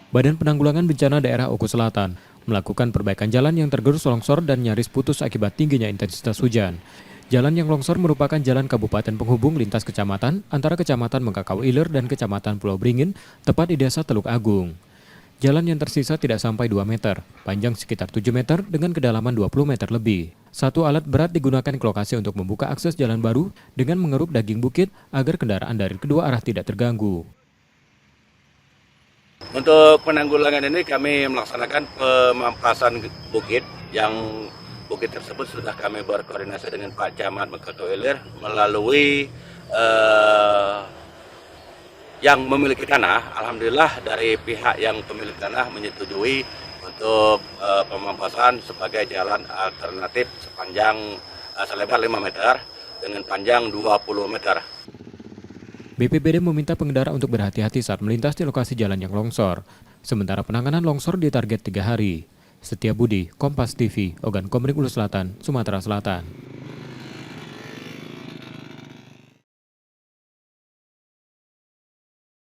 Badan Penanggulangan Bencana Daerah Oku Selatan melakukan perbaikan jalan yang tergerus longsor dan nyaris putus akibat tingginya intensitas hujan. Jalan yang longsor merupakan jalan kabupaten penghubung lintas kecamatan antara Kecamatan Mengkakau Iler dan Kecamatan Pulau Beringin, tepat di Desa Teluk Agung. Jalan yang tersisa tidak sampai 2 meter, panjang sekitar 7 meter dengan kedalaman 20 meter lebih. Satu alat berat digunakan ke lokasi untuk membuka akses jalan baru dengan mengeruk daging bukit agar kendaraan dari kedua arah tidak terganggu. Untuk penanggulangan ini kami melaksanakan pemampasan bukit, yang bukit tersebut sudah kami berkoordinasi dengan Pak Camat Mengkakau Ilir melalui yang memiliki tanah. Alhamdulillah dari pihak yang pemilik tanah menyetujui untuk pemampasan sebagai jalan alternatif sepanjang selebar 5 meter dengan panjang 20 meter. BPBD meminta pengendara untuk berhati-hati saat melintas di lokasi jalan yang longsor. Sementara penanganan longsor ditarget 3 hari. Setia Budi, Kompas TV, Ogan Komering Ulu Selatan, Sumatera Selatan.